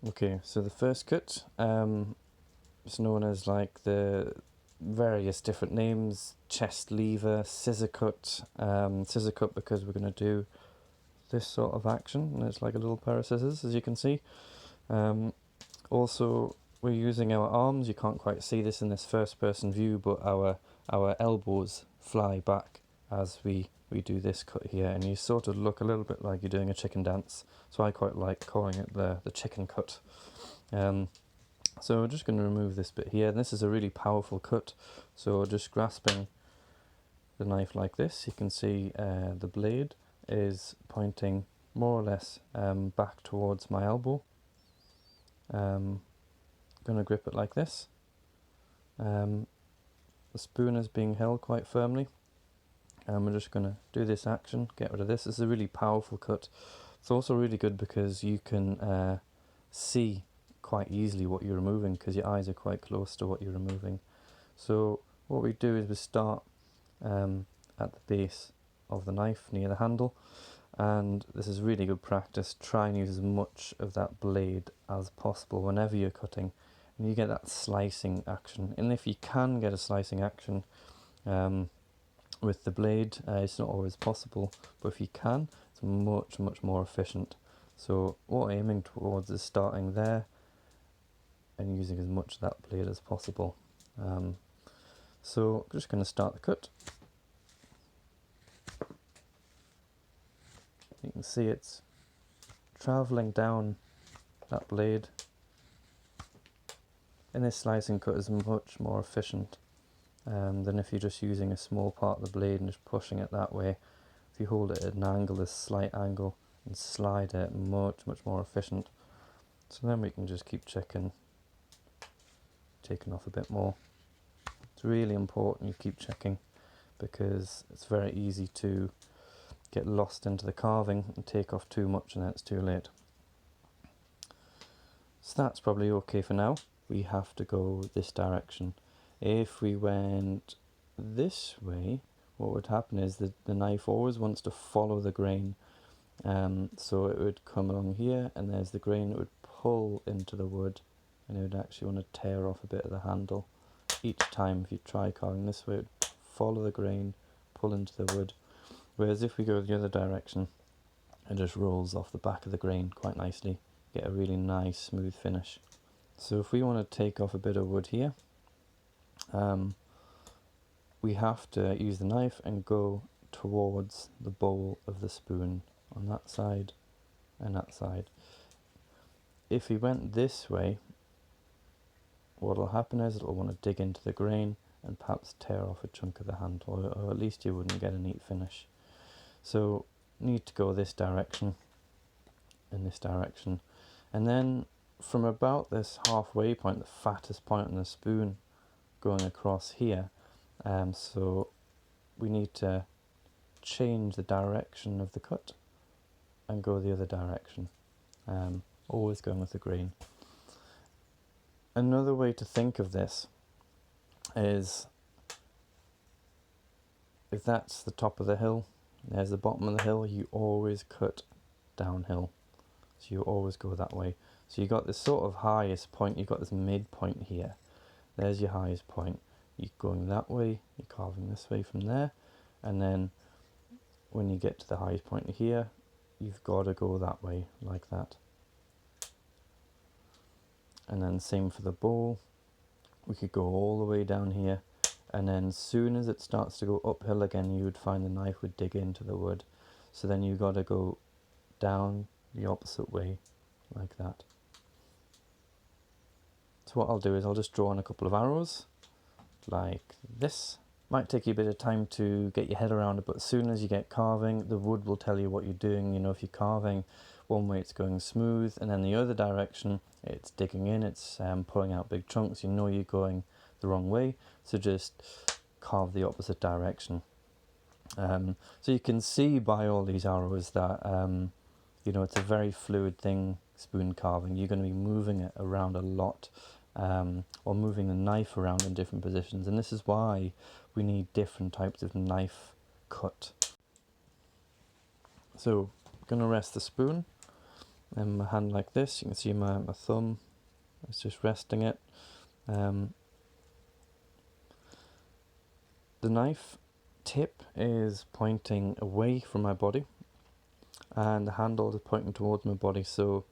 Okay, so the first cut is known as like the various different names: chest lever, scissor cut. Scissor cut because we're going to do this sort of action, and it's like a little pair of scissors, as you can see. Also, we're using our arms. You can't quite see this in this first-person view, but our elbows fly back as we do this cut here, and you sort of look a little bit like you're doing a chicken dance. So I quite like calling it the chicken cut. So we're just going to remove this bit here, and this is a really powerful cut. So just grasping the knife like this, you can see the blade is pointing more or less back towards my elbow. Going to grip it like this. The spoon is being held quite firmly, and we're just going to do this action, get rid of this. It's a really powerful cut. It's also really good because you can see quite easily what you're removing, because your eyes are quite close to what you're removing. So what we do is we start at the base of the knife near the handle, and this is really good practice. Try and use as much of that blade as possible whenever you're cutting, and you get that slicing action. And if you can get a slicing action with the blade, it's not always possible, but if you can, it's much more efficient. So what I'm aiming towards is starting there and using as much of that blade as possible. So I'm just going to start the cut. You can see it's travelling down that blade, and this slicing cut is much more efficient than if you're just using a small part of the blade and just pushing it that way. If you hold it at an angle, a slight angle, and slide it, much more efficient. So then we can just keep taking off a bit more. It's really important you keep checking, because it's very easy to get lost into the carving and take off too much, and then it's too late. So that's probably okay for now. We have to go this direction. If we went this way, what would happen is that the knife always wants to follow the grain. So it would come along here, and there's the grain. It would pull into the wood, and it would actually want to tear off a bit of the handle. Each time, if you try carving this way, it would follow the grain, pull into the wood. Whereas if we go the other direction, it just rolls off the back of the grain quite nicely. Get a really nice smooth finish. So if we want to take off a bit of wood here, we have to use the knife and go towards the bowl of the spoon on that side and that side. If we went this way, what will happen is it'll want to dig into the grain and perhaps tear off a chunk of the handle, or at least you wouldn't get a neat finish. So need to go this direction and this direction, and then from about this halfway point, the fattest point on the spoon, going across here, so we need to change the direction of the cut and go the other direction, always going with the grain. Another way to think of this is, if that's the top of the hill, there's the bottom of the hill, you always cut downhill. So you always go that way. So you got this sort of highest point, you've got this midpoint here. There's your highest point. You're going that way, you're carving this way from there, and then when you get to the highest point here, you've got to go that way, like that. And then same for the bowl. We could go all the way down here, and then as soon as it starts to go uphill again, you would find the knife would dig into the wood. So then you've got to go down the opposite way, like that. So what I'll do is I'll just draw in a couple of arrows, like this. Might take you a bit of time to get your head around it, but as soon as you get carving, the wood will tell you what you're doing. You know, if you're carving one way, it's going smooth, and then the other direction, it's digging in, it's pulling out big chunks. You know you're going the wrong way, so just carve the opposite direction. So you can see by all these arrows that you know, it's a very fluid thing, spoon carving. You're going to be moving it around a lot, or moving the knife around in different positions, and this is why we need different types of knife cut. So I'm going to rest the spoon, and my hand like this. You can see my thumb is just resting it. The knife tip is pointing away from my body, and the handle is pointing towards my body, so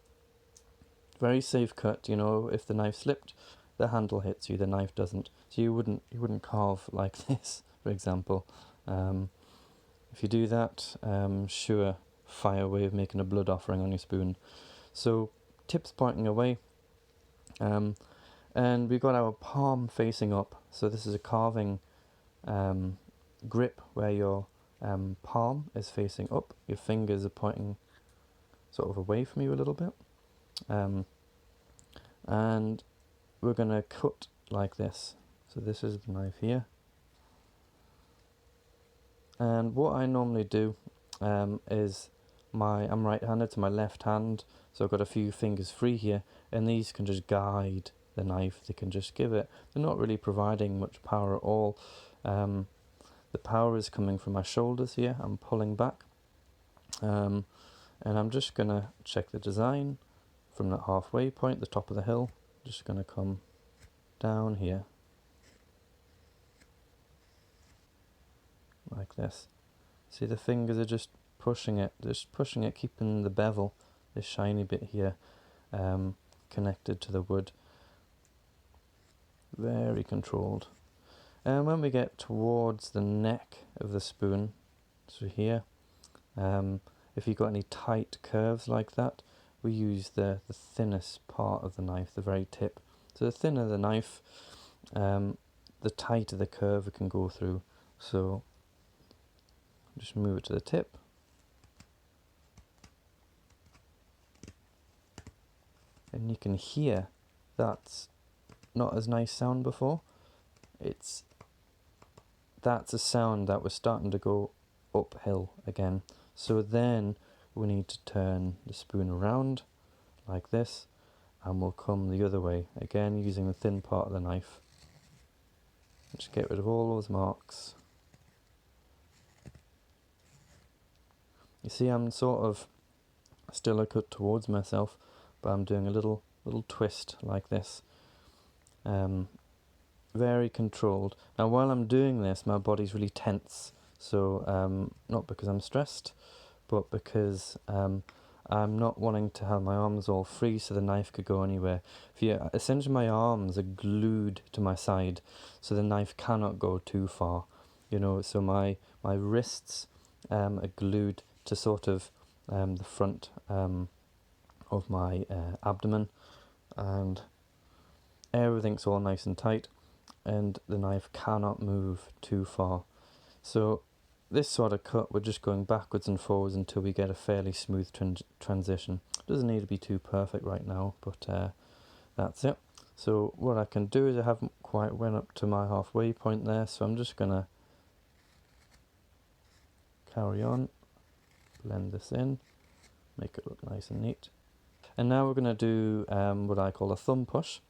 very safe cut. You know, if the knife slipped, the handle hits you, the knife doesn't. So you wouldn't carve like this, for example. If you do that, sure, fire way of making a blood offering on your spoon. So tips pointing away, and we've got our palm facing up. So this is a carving grip where your palm is facing up, your fingers are pointing sort of away from you a little bit, and we're going to cut like this. So this is the knife here, and what I normally do is I'm right-handed, so my left hand, so I've got a few fingers free here, and these can just guide the knife. They can just give it. They're not really providing much power at all. The power is coming from my shoulders here. I'm pulling back, and I'm just gonna check the design from that halfway point, the top of the hill. Just gonna come down here like this. See, the fingers are just pushing it, keeping the bevel, this shiny bit here, connected to the wood. Very controlled. And when we get towards the neck of the spoon, so here, if you've got any tight curves like that, we use the thinnest part of the knife, the very tip. So the thinner the knife, the tighter the curve it can go through. So just move it to the tip. And you can hear that's not as nice sound before. That's a sound that was starting to go uphill again. So then we need to turn the spoon around like this, and we'll come the other way, again using the thin part of the knife. Just get rid of all those marks. You see, I'm sort of still a cut towards myself, but I'm doing a little twist like this. Very controlled. Now while I'm doing this, my body's really tense, so not because I'm stressed, but because I'm not wanting to have my arms all free so the knife could go anywhere. Essentially my arms are glued to my side, so the knife cannot go too far, you know, so my wrists are glued to sort of the front of my abdomen, and everything's all nice and tight, and the knife cannot move too far. So this sort of cut, we're just going backwards and forwards until we get a fairly smooth transition. Doesn't need to be too perfect right now, but that's it. So what I can do is, I haven't quite went up to my halfway point there, so I'm just gonna carry on, blend this in, make it look nice and neat. And now we're gonna do what I call a thumb push,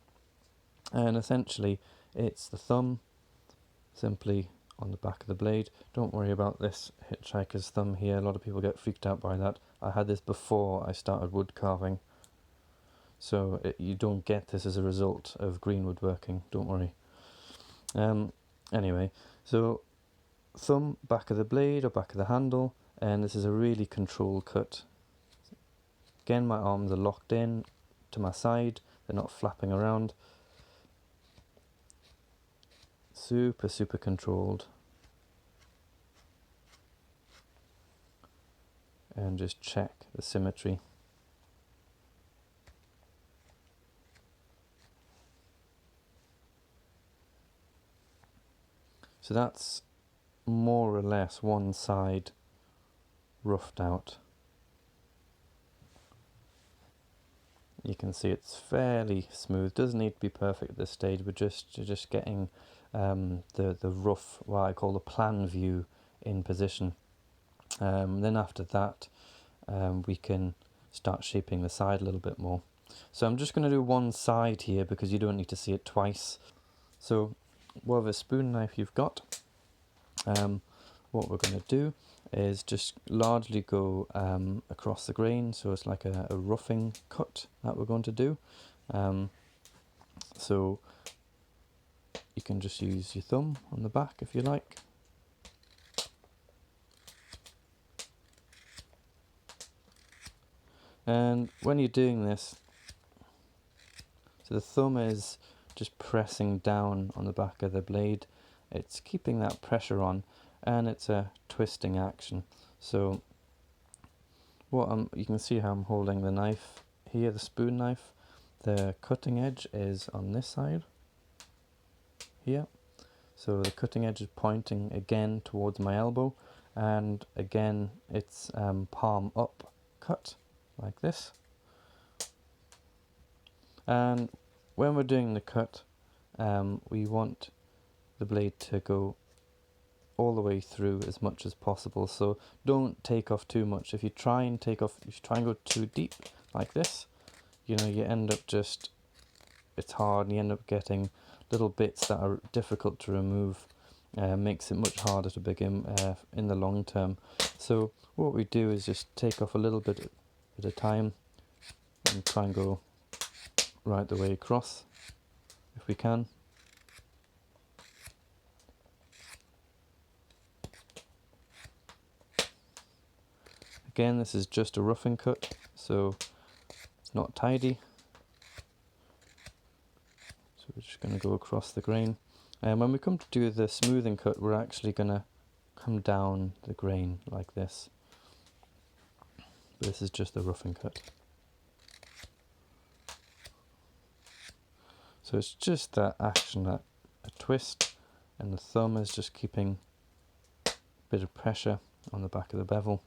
and essentially it's the thumb simply on the back of the blade. Don't worry about this hitchhiker's thumb here. A lot of people get freaked out by that. I had this before I started wood carving, so you don't get this as a result of green woodworking, don't worry. Anyway, so thumb, back of the blade or back of the handle, and this is a really controlled cut. Again, my arms are locked in to my side, they're not flapping around. Super controlled. And just check the symmetry. So that's more or less one side roughed out. You can see it's fairly smooth. Doesn't need to be perfect at this stage. We're just getting the rough, what I call the plan view, in position. Then after that, we can start shaping the side a little bit more. So I'm just going to do one side here because you don't need to see it twice. So whatever spoon knife you've got, what we're going to do is just largely go across the grain, so it's like a roughing cut that we're going to do. So you can just use your thumb on the back if you like. And when you're doing this, so the thumb is just pressing down on the back of the blade, it's keeping that pressure on, and it's a twisting action. So you can see how I'm holding the knife here, the spoon knife. The cutting edge is on this side here, so the cutting edge is pointing again towards my elbow, and again it's palm up cut like this. And when we're doing the cut, we want the blade to go all the way through as much as possible, so don't take off too much. If you try and go too deep like this, you end up it's hard, and you end up getting little bits that are difficult to remove. Makes it much harder to begin in the long term. So what we do is just take off a little bit at a time and try and go right the way across if we can. Again, this is just a roughing cut, so it's not tidy. So we're just going to go across the grain. And when we come to do the smoothing cut, we're actually going to come down the grain like this. But this is just the roughing cut. So it's just that action, that a twist, and the thumb is just keeping a bit of pressure on the back of the bevel.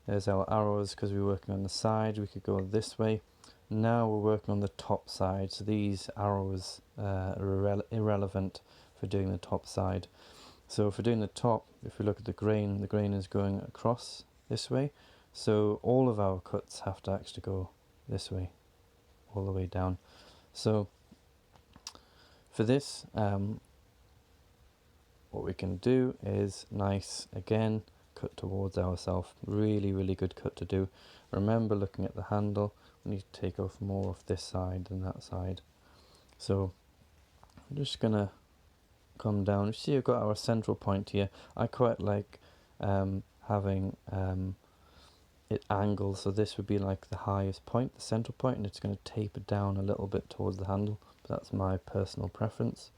There's our arrows, because we're working on the side, we could go this way. Now we're working on the top side, so these arrows are irrelevant for doing the top side. So for doing the top, if we look at the grain is going across this way, so all of our cuts have to actually go this way, all the way down. So for this, what we can do is nice, again, cut towards ourselves. Really good cut to do. Remember, looking at the handle, we need to take off more of this side than that side. So I'm just gonna come down. You see, I've got our central point here. I quite like having it angled, so this would be like the highest point, the central point, and it's going to taper down a little bit towards the handle. But that's my personal preference.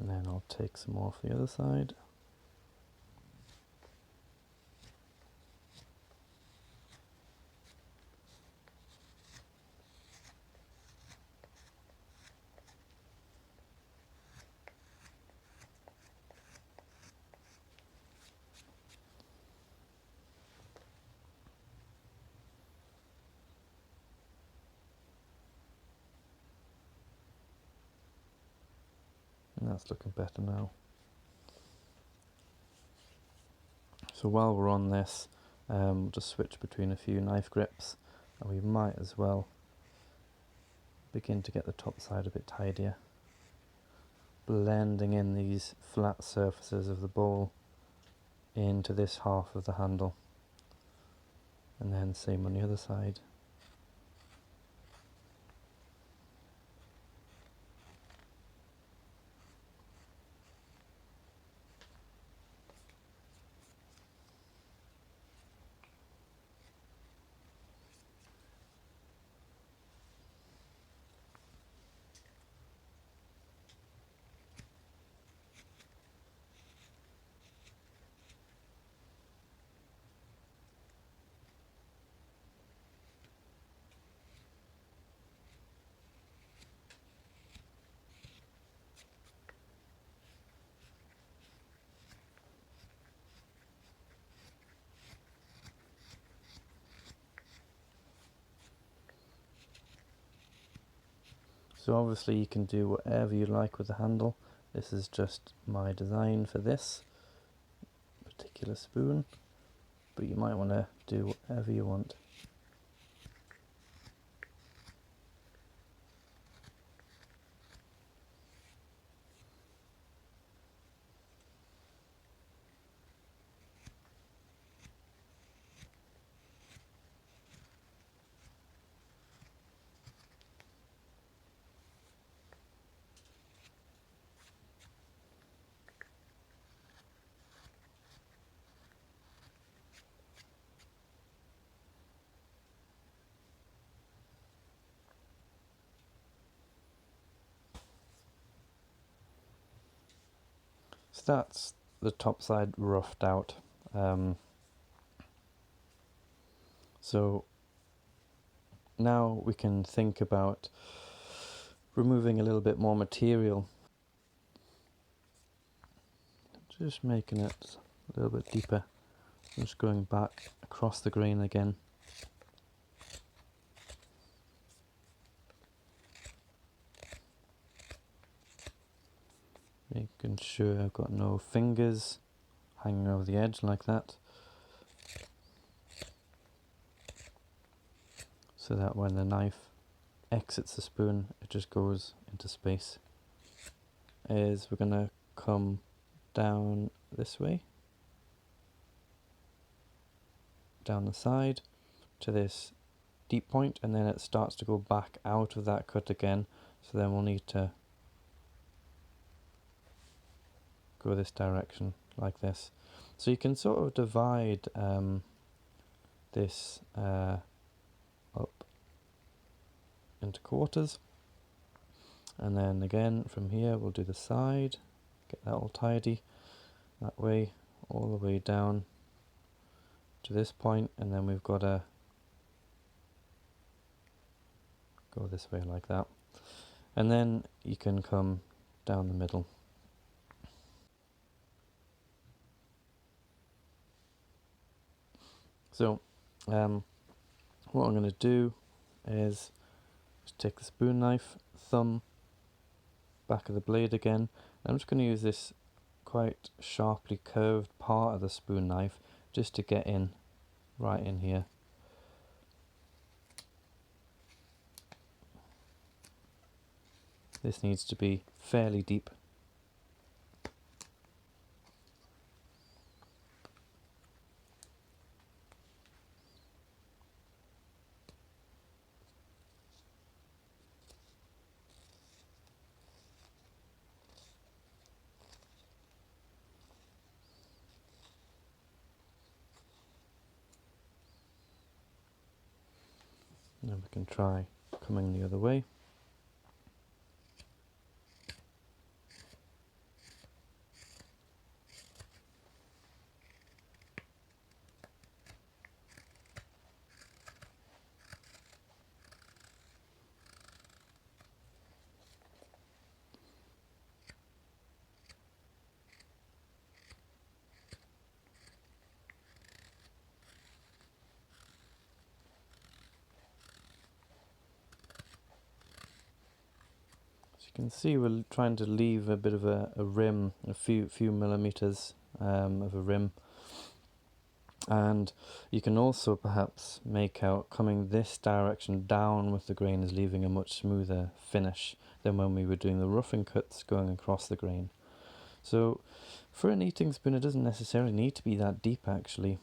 And then I'll take some more off the other side. And that's looking better now. So while we're on this, we'll just switch between a few knife grips, and we might as well begin to get the top side a bit tidier, blending in these flat surfaces of the bowl into this half of the handle, and then same on the other side. So obviously you can do whatever you like with the handle. This is just my design for this particular spoon, but you might want to do whatever you want. So that's the top side roughed out. So now we can think about removing a little bit more material. Just making it a little bit deeper. Just going back across the grain again. Making sure I've got no fingers hanging over the edge like that. So that when the knife exits the spoon, it just goes into space. We're going to come down this way, down the side to this deep point, and then it starts to go back out of that cut again. So then we'll need to go this direction like this. So you can sort of divide this up into quarters, and then again from here we'll do the side, get that all tidy that way, all the way down to this point, and then we've got to go this way like that, and then you can come down the middle. So what I'm going to do is just take the spoon knife, thumb back of the blade again. I'm just going to use this quite sharply curved part of the spoon knife just to get in right in here. This needs to be fairly deep. Now we can try coming the other way. As you can see, we're trying to leave a bit of a rim, a few millimeters of a rim. And you can also perhaps make out coming this direction down with the grain is leaving a much smoother finish than when we were doing the roughing cuts going across the grain. So for an eating spoon, it doesn't necessarily need to be that deep actually.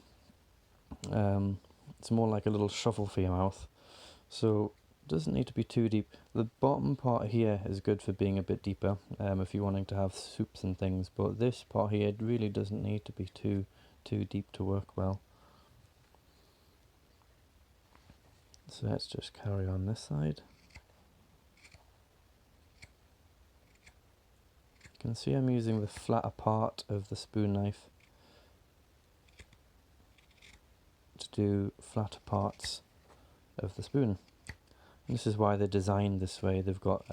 It's more like a little shovel for your mouth. So it doesn't need to be too deep. The bottom part here is good for being a bit deeper if you're wanting to have soups and things, but this part here, it really doesn't need to be too deep to work well. So let's just carry on this side. You can see I'm using the flatter part of the spoon knife to do flatter parts of the spoon. And this is why they're designed this way. They've got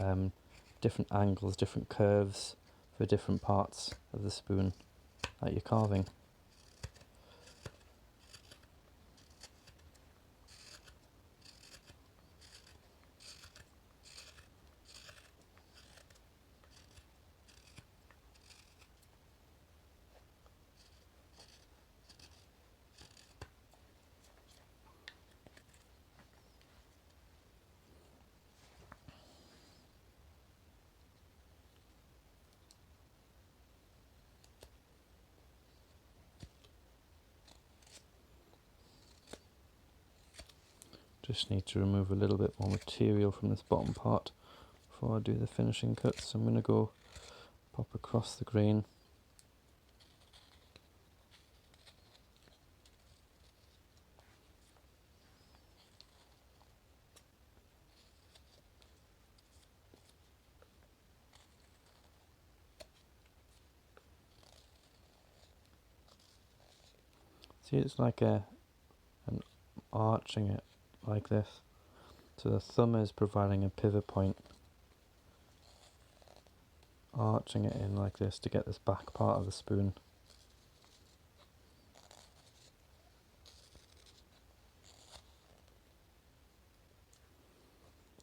different angles, different curves for different parts of the spoon that you're carving. Just need to remove a little bit more material from this bottom part before I do the finishing cuts. So I'm going to go pop across the grain. See, it's like an arching it like this. So the thumb is providing a pivot point, arching it in like this to get this back part of the spoon.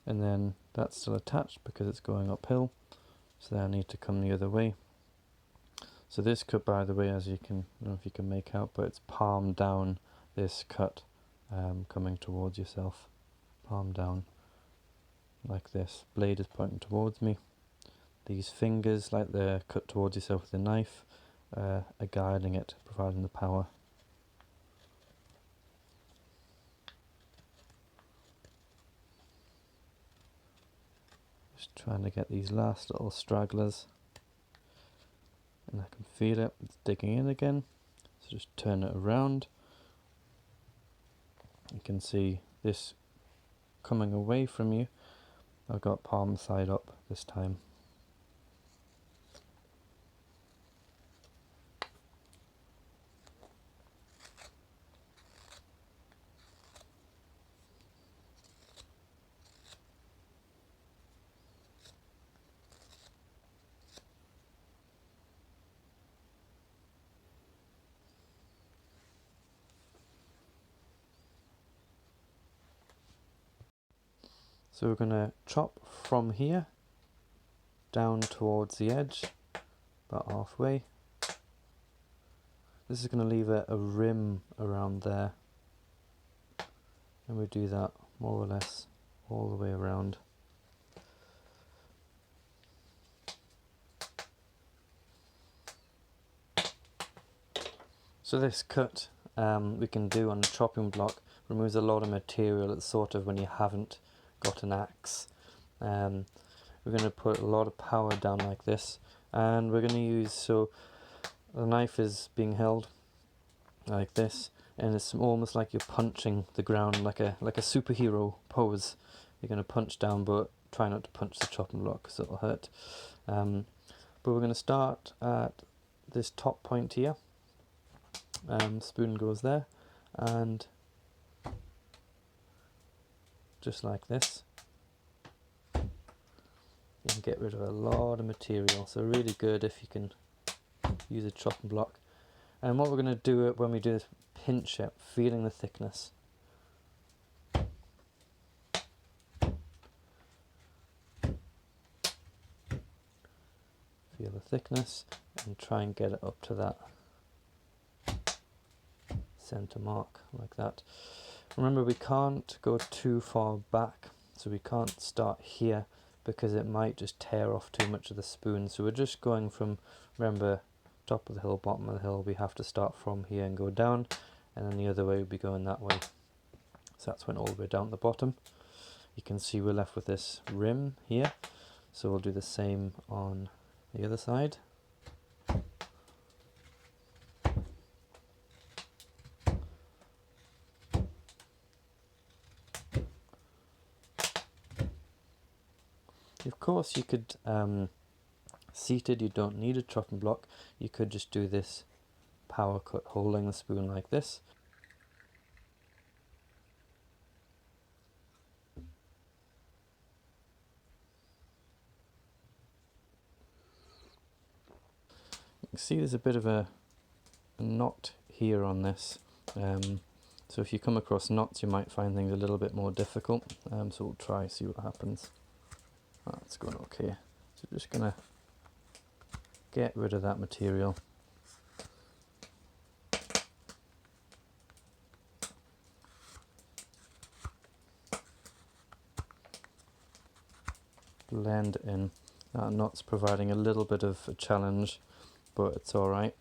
And then that's still attached because it's going uphill, so then I need to come the other way. So this cut, by the way, as you can, I don't know if you can make out, but it's palm down, this cut, coming towards yourself, palm down, like this. Blade is pointing towards me. These fingers, like they're cut towards yourself with a knife, are guiding it, providing the power. Just trying to get these last little stragglers. And I can feel it, it's digging in again. So just turn it around. You can see this coming away from you. I've got palm side up this time. So we're going to chop from here down towards the edge, about halfway. This is going to leave a rim around there, and we do that more or less all the way around. So this cut we can do on a chopping block removes a lot of material. It's sort of when you haven't got an axe. We're going to put a lot of power down like this, and we're going to use, so the knife is being held like this, and it's almost like you're punching the ground, like a superhero pose. You're going to punch down, but try not to punch the chopping block because it'll hurt. But we're going to start at this top point here. Spoon goes there, and just like this, you can get rid of a lot of material. So really good if you can use a chopping block. And what we're going to do when we do this, pinch it, feeling the thickness. Feel the thickness and try and get it up to that center mark like that. Remember, we can't go too far back, so we can't start here because it might just tear off too much of the spoon. So we're just going from, remember, top of the hill, bottom of the hill. We have to start from here and go down, and then the other way would be going that way. So that's went all the way down the bottom. You can see we're left with this rim here, so we'll do the same on the other side. Of course, you could, seated, you don't need a chopping block. You could just do this power cut holding the spoon like this. You can see there's a bit of a knot here on this. So if you come across knots, you might find things a little bit more difficult. So we'll try, see what happens. That's going okay. So just going to get rid of that material. Blend in. That knot's providing a little bit of a challenge, but it's alright.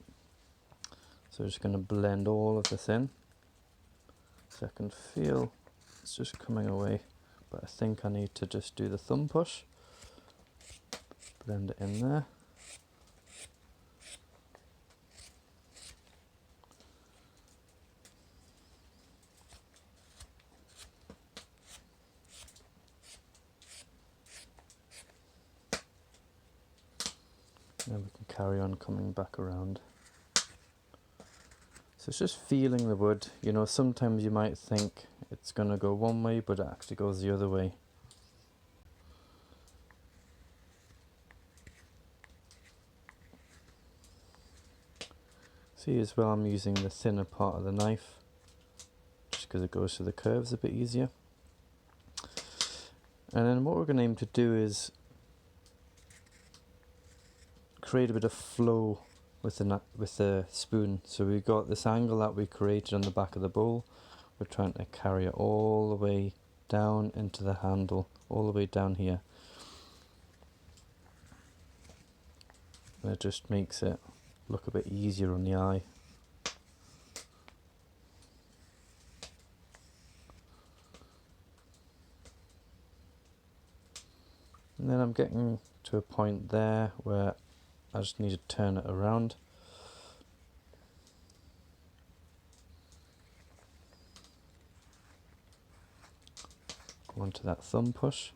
So just going to blend all of this in so I can feel it's just coming away, but I think I need to just do the thumb push, blend it in there. Then we can carry on coming back around. So it's just feeling the wood. You know, sometimes you might think it's going to go one way, but it actually goes the other way. See as well, I'm using the thinner part of the knife, just because it goes through the curves a bit easier. And then what we're going to aim to do is create a bit of flow with the spoon. So we've got this angle that we created on the back of the bowl. We're trying to carry it all the way down into the handle, all the way down here. And it just makes it look a bit easier on the eye. And then I'm getting to a point there where I just need to turn it around. Go onto that thumb push.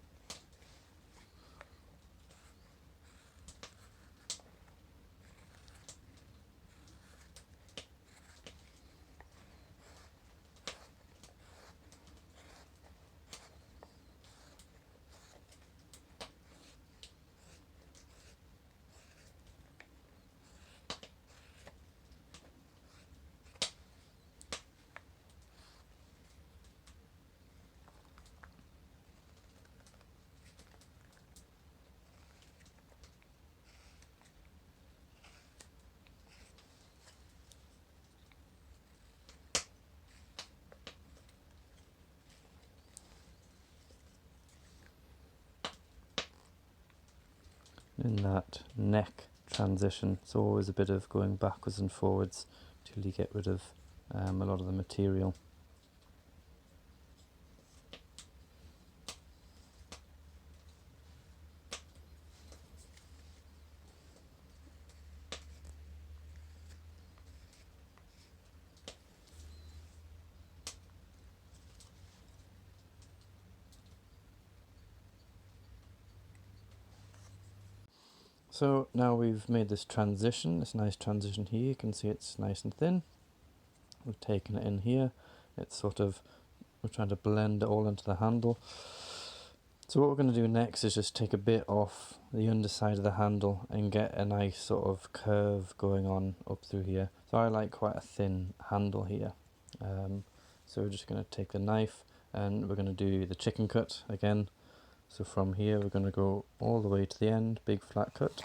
In that neck transition, it's always a bit of going backwards and forwards till you get rid of a lot of the material. So now we've made this transition, this nice transition here. You can see it's nice and thin. We've taken it in here. It's sort of, we're trying to blend it all into the handle. So what we're going to do next is just take a bit off the underside of the handle and get a nice sort of curve going on up through here. So I like quite a thin handle here. So we're just going to take the knife and we're going to do the chicken cut again. So from here we're going to go all the way to the end, big flat cut.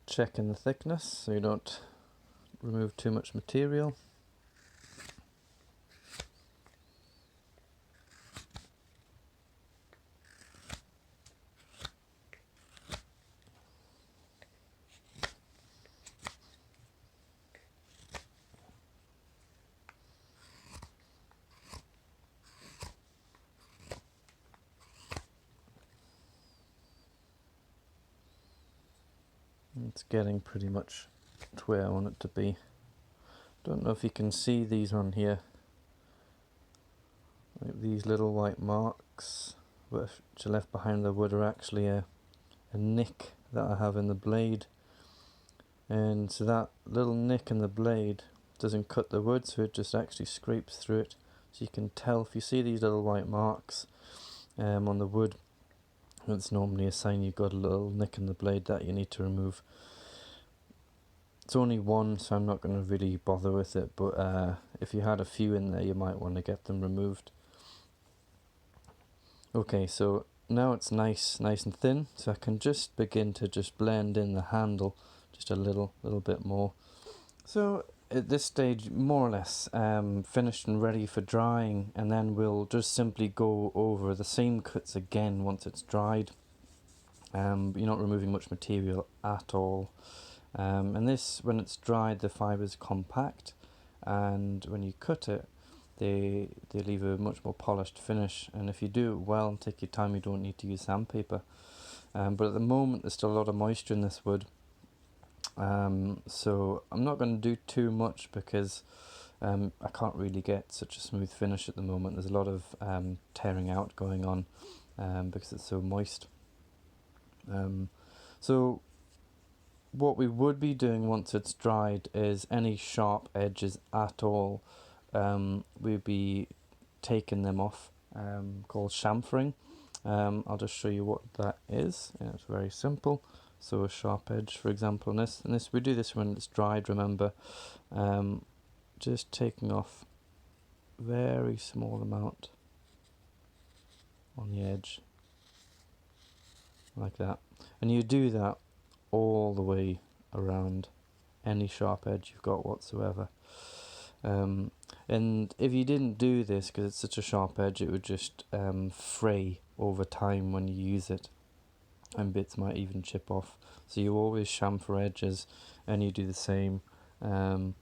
Checking the thickness so you don't remove too much material. It's getting pretty much to where I want it to be. Don't know if you can see these on here, like these little white marks which are left behind the wood are actually a nick that I have in the blade, and so that little nick in the blade doesn't cut the wood, so it just actually scrapes through it. So you can tell if you see these little white marks on the wood, it's normally a sign you've got a little nick in the blade that you need to remove. It's only one, so I'm not going to really bother with it, but if you had a few in there you might want to get them removed. Okay, so now it's nice and thin, so I can just begin to just blend in the handle just a little bit more. So at this stage, more or less finished and ready for drying, and then we'll just simply go over the same cuts again once it's dried. You're not removing much material at all. And this, when it's dried, the fiber's compact, and when you cut it, they leave a much more polished finish. And if you do it well and take your time, you don't need to use sandpaper. But at the moment, there's still a lot of moisture in this wood. So I'm not going to do too much because I can't really get such a smooth finish at the moment. There's a lot of tearing out going on because it's so moist. So what we would be doing once it's dried is any sharp edges at all, we'd be taking them off, called chamfering. I'll just show you what that is. Yeah, it's very simple. So a sharp edge, for example, on this, and this, we do this when it's dried, remember. Just taking off very small amount on the edge, like that. And you do that all the way around any sharp edge you've got whatsoever. And if you didn't do this, because it's such a sharp edge, it would just fray over time when you use it, and bits might even chip off. So you always chamfer edges, and you do the same down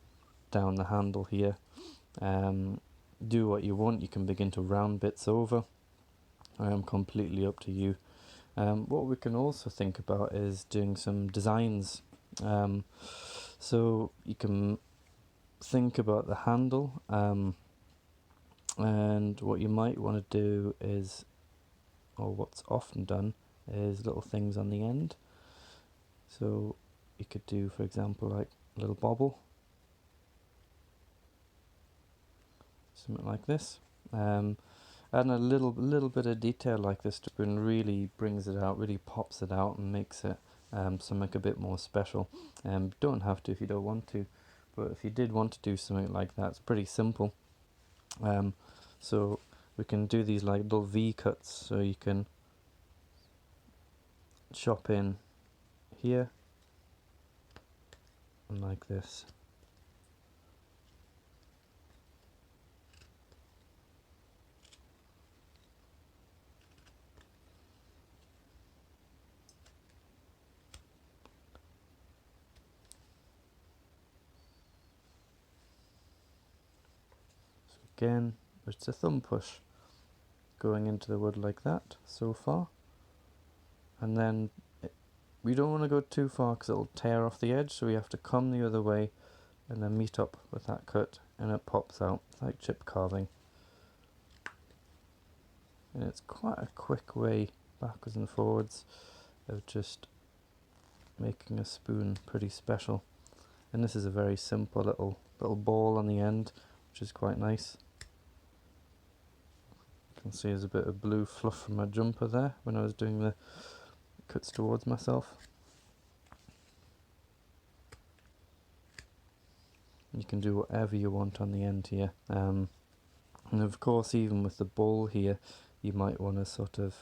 the handle here. Do what you want. You can begin to round bits over. Completely up to you. What we can also think about is doing some designs. So you can think about the handle, and what you might want to do is, or what's often done, is little things on the end. So you could do, for example, like a little bobble, something like this. Adding a little bit of detail like this really brings it out, really pops it out, and makes it something a bit more special. Don't have to if you don't want to, but if you did want to do something like that, it's pretty simple. So we can do these like little V cuts, so you can chop in here and like this. So again, it's a thumb push going into the wood like that so far, and then we don't want to go too far because it'll tear off the edge, so we have to come the other way and then meet up with that cut, and it pops out like chip carving. And it's quite a quick way backwards and forwards of just making a spoon pretty special. And this is a very simple little ball on the end, which is quite nice. You can see there's a bit of blue fluff from my jumper there when I was doing the cuts towards myself. You can do whatever you want on the end here. And of course, even with the ball here, you might want to sort of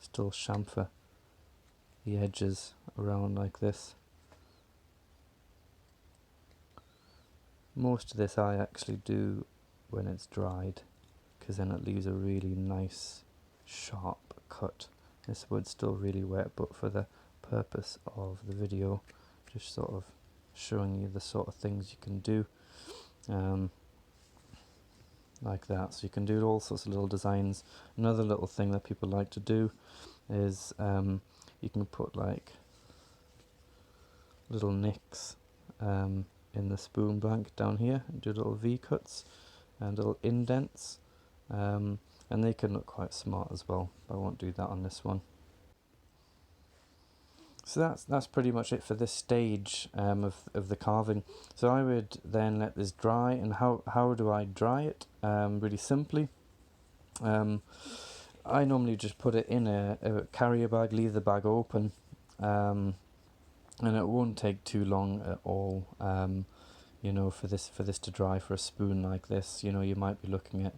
still chamfer the edges around like this. Most of this I actually do when it's dried, because then it leaves a really nice sharp cut. This wood's still really wet, but for the purpose of the video, just sort of showing you the sort of things you can do, like that. So you can do all sorts of little designs. Another little thing that people like to do is you can put like little nicks in the spoon blank down here, and do little V cuts and little indents, and they can look quite smart as well, but I won't do that on this one. So that's pretty much it for this stage of the carving. So I would then let this dry, and how do I dry it? Really simply, I normally just put it in a carrier bag, leave the bag open, and it won't take too long at all. You know, for this to dry for a spoon like this, you know, you might be looking at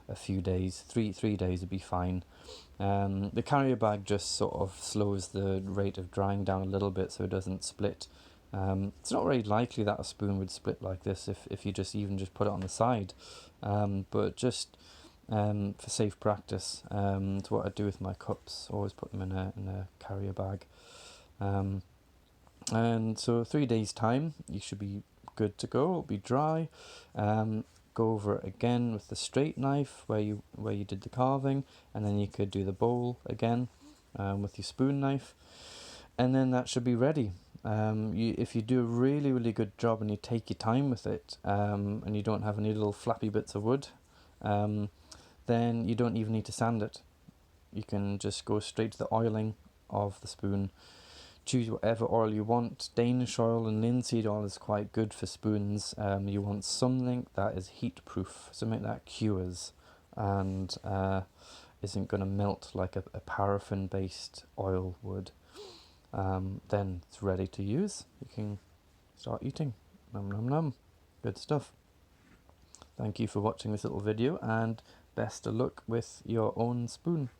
a few days. Three days would be fine. The carrier bag just sort of slows the rate of drying down a little bit, so it doesn't split It's not very likely that a spoon would split like this if you just put it on the side, but just for safe practice, it's what I do with my cups. Always put them in a carrier bag. And so 3 days time, you should be good to go. It'll be dry. Go over it again with the straight knife where you did the carving, and then you could do the bowl again with your spoon knife, and then that should be ready. If you do a really good job and you take your time with it, and you don't have any little flappy bits of wood, then you don't even need to sand it. You can just go straight to the oiling of the spoon. Choose whatever oil you want. Danish oil and linseed oil is quite good for spoons. You want something that is heat proof, something that cures and isn't going to melt like a paraffin based oil would. Then it's ready to use. You can start eating. Nom nom nom. Good stuff. Thank you for watching this little video, and best of luck with your own spoon.